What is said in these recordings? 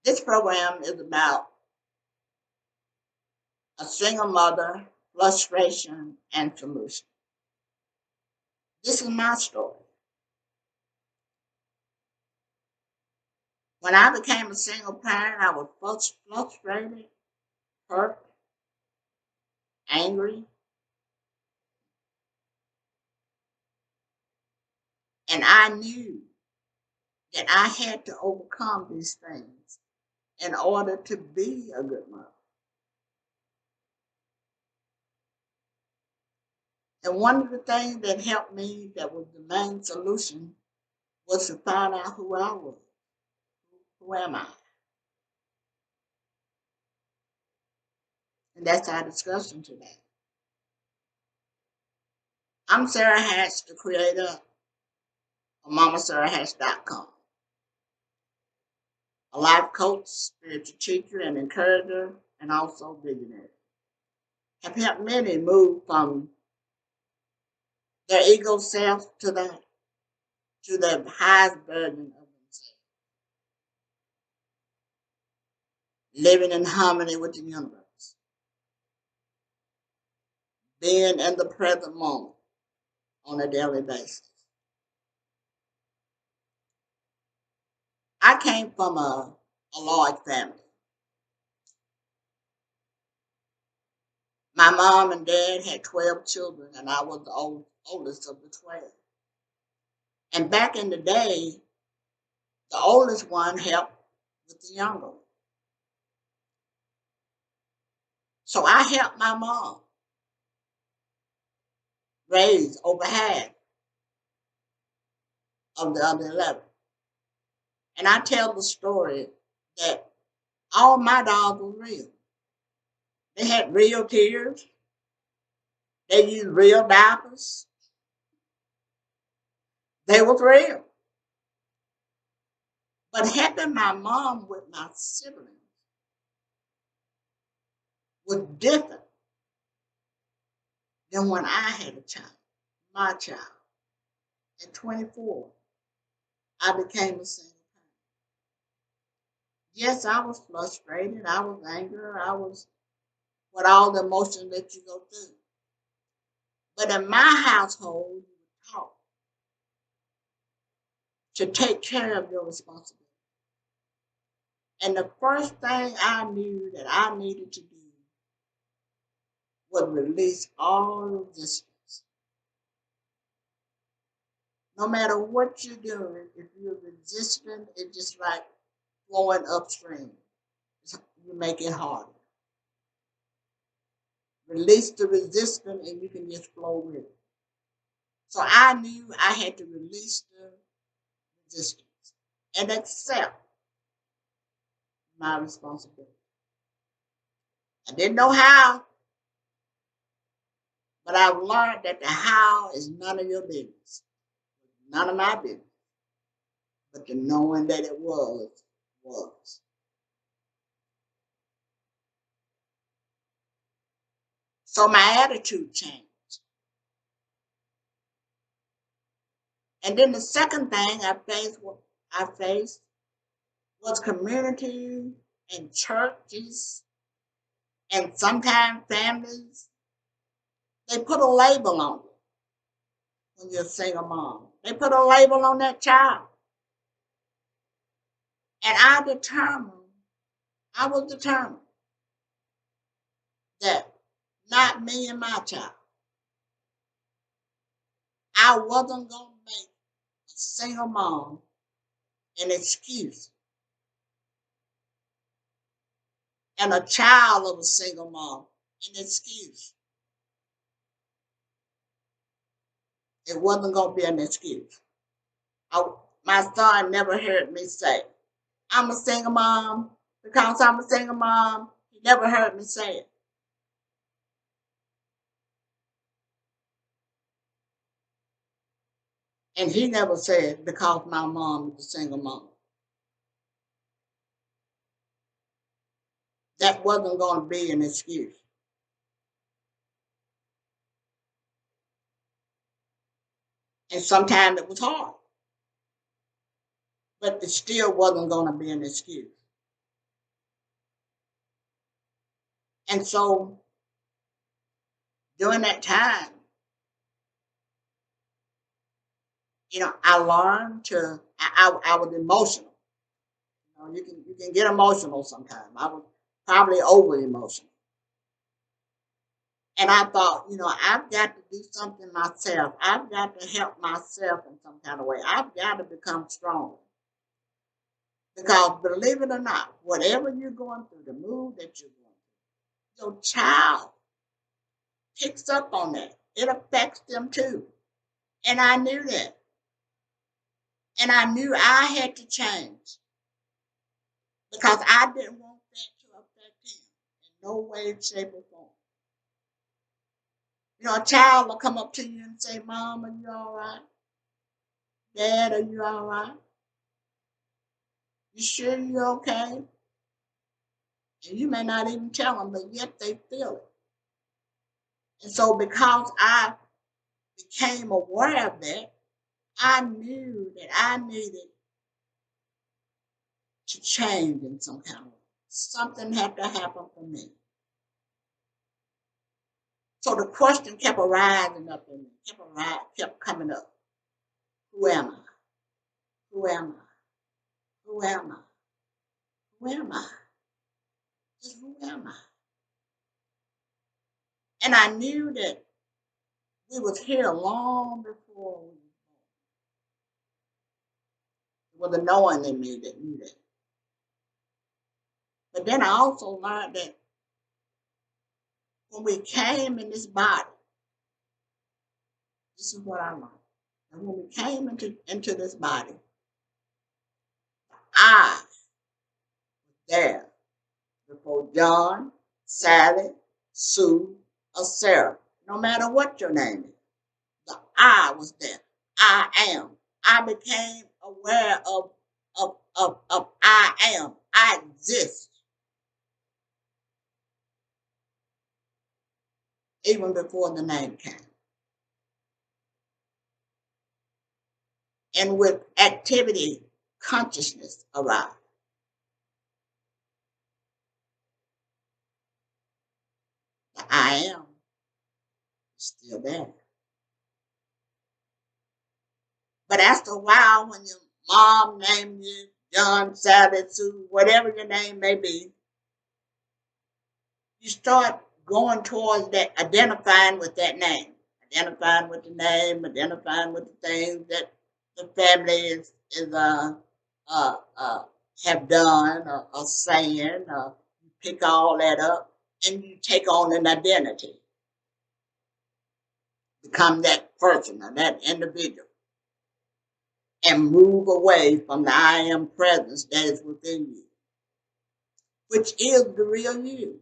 This program is about a single mother, frustration, and solution. This is my story. When I became a single parent, I was frustrated, hurt, angry, and I knew that I had to overcome these things in order to be a good mother. And one of the things that helped me, that was the main solution, was to find out who I was. Who am I? And that's our discussion today. I'm Sarah Hatch, the creator of MamaSarahHatch.com, a life coach, spiritual teacher, and encourager, and also visionary. Have helped many move from their ego self to the highest version of themselves, living in harmony with the universe, being in the present moment on a daily basis. I came from a large family. My mom and dad had 12 children, and I was the oldest of the 12. And back in the day, the oldest one helped with the younger one. So I helped my mom raise over half of the other 11. And I tell the story that all my dogs were real. They had real tears. They used real diapers. They were real. But helping my mom with my siblings was different than when I had a child, my child. At 24, I became a single parent. Yes, I was frustrated. I was angry. I was with all the emotions that you go through. But in my household, you were taught to take care of your responsibility. And the first thing I knew that I needed to do was release all resistance. No matter what you're doing, if you're resistant, it's just like flowing upstream. You make it harder. Release the resistance and you can just flow with it. So I knew I had to release the resistance and accept my responsibility. I didn't know how, but I've learned that the how is none of your business. None of my business. But the knowing that it was. So my attitude changed. And then the second thing I faced was community and churches and sometimes families. They put a label on you when you're a single mom. They put a label on that child. And I was determined that not me and my child. I wasn't going to make a single mom an excuse and a child of a single mom an excuse. It wasn't going to be an excuse. My son never heard me say, I'm a single mom because I'm a single mom. He never heard me say it. And he never said because my mom is a single mom. That wasn't going to be an excuse. And sometimes it was hard. But it still wasn't going to be an excuse. And so during that time, I learned to. I was emotional. You can get emotional sometimes. I was probably over emotional. And I thought, I've got to do something myself. I've got to help myself in some kind of way. I've got to become stronger. Because believe it or not, whatever you're going through, the mood that you're going through, your child picks up on that. It affects them too. And I knew that. And I knew I had to change because I didn't want that to affect him in no way, shape, or form. A child will come up to you and say, Mom, are you all right? Dad, are you all right? You sure you're okay? And you may not even tell them, but yet they feel it. And so because I became aware of that, I knew that I needed to change in some kind of way. Something had to happen for me. So the question kept arising up in me, kept coming up. Who am I? Who am I? Who am I? Who am I? Just who am I? And I knew that we was here long before we was born. It was a knowing in me that knew that. But then I also learned that when we came in this body, this is what I learned. And when we came into this body, I was there before John, Sally, Sue, or Sarah. No matter what your name is, the I was there. I am. I became aware of I am. I exist even before the name came. And with activity, consciousness arrived. The I am is still there. But after a while, when your mom named you John, Sally, Sue, whatever your name may be, you start going towards that, identifying with that name, identifying with the name, identifying with the things that the family is uh, uh, have done or saying. You pick all that up and you take on an identity, become that person or that individual, and move away from the I am presence that is within you, which is the real you.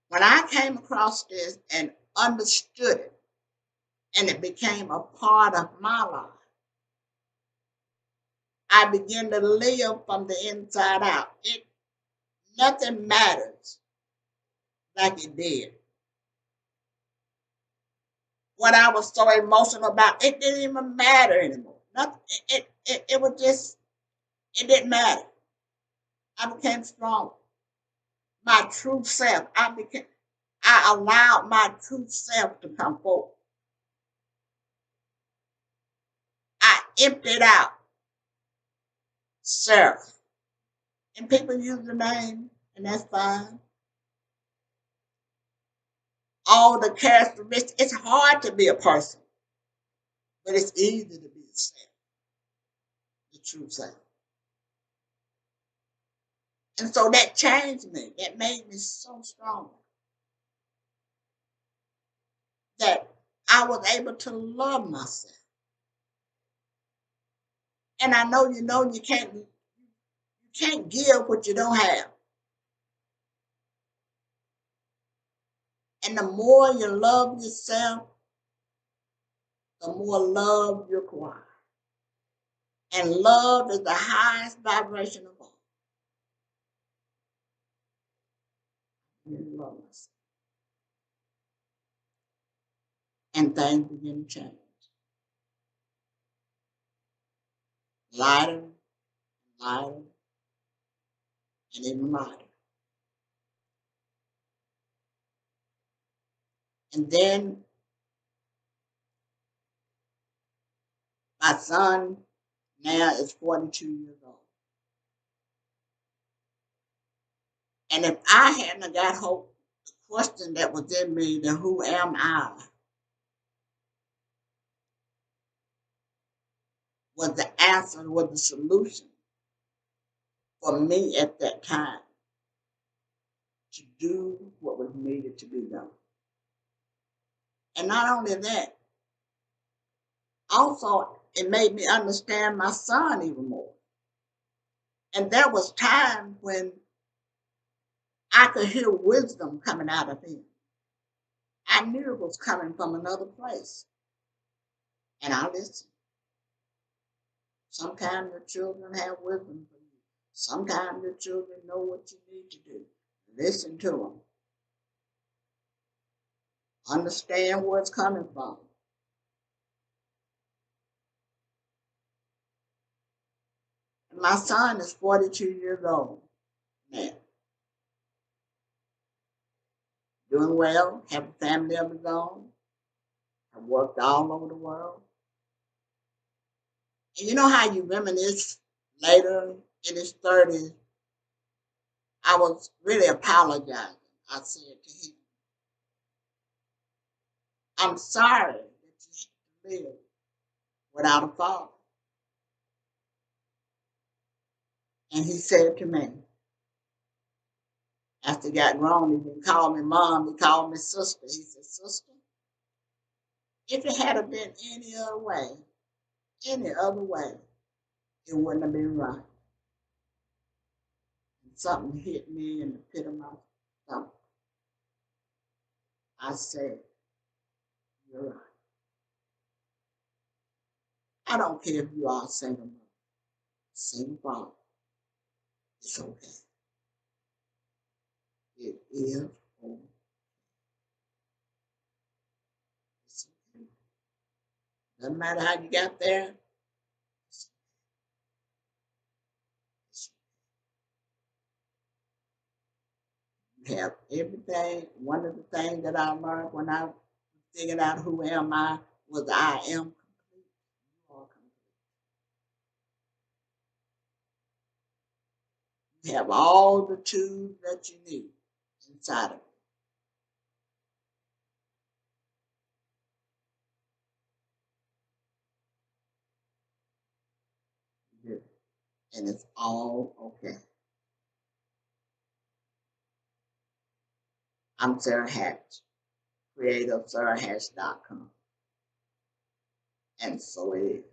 When I came across this and understood it, and it became a part of my life, I began to live from the inside out. Nothing matters like it did. What I was so emotional about, it didn't even matter anymore. Nothing, it was just, it didn't matter. I became strong. My true self, I allowed my true self to come forward. I emptied out Sarah. And people use the name, and that's fine. All the characteristics. It's hard to be a person, but it's easy to be the self, the true self. And so that changed me. That made me so strong that I was able to love myself. And I know you can't give what you don't have. And the more you love yourself, the more love you acquire. And love is the highest vibration of all. You love yourself. And things begin to change. Lighter, lighter, and even lighter. And then my son now is 42 years old. And if I hadn't got hope, the question that was in me, then who am I, was the answer, was the solution for me at that time to do what was needed to be done. And not only that, also it made me understand my son even more. And there was times when I could hear wisdom coming out of him. I knew it was coming from another place. And I listened. Sometimes your children have wisdom for you. Sometimes your children know what you need to do. Listen to them. Understand where it's coming from. And my son is 42 years old now. Doing well, have a family of his own. I've worked all over the world. And you know how you reminisce later in his 30s? I was really apologizing. I said to him, I'm sorry that you had to live without a father. And he said to me, after he got grown, he didn't call me mom, he called me sister. He said, sister, if it had been any other way, it wouldn't have been right. And something hit me in the pit of my stomach. I said, you're right. I don't care if you are a single mother, single father. It's okay. It is okay. It's okay. Doesn't matter how you got there. It's, it's, you have everything. One of the things that I learned when I figured out who am I was I am complete. You are complete. You have all the tools that you need inside of you. And it's all okay. I'm Sarah Hatch, creator of SarahHatch.com. And so it is.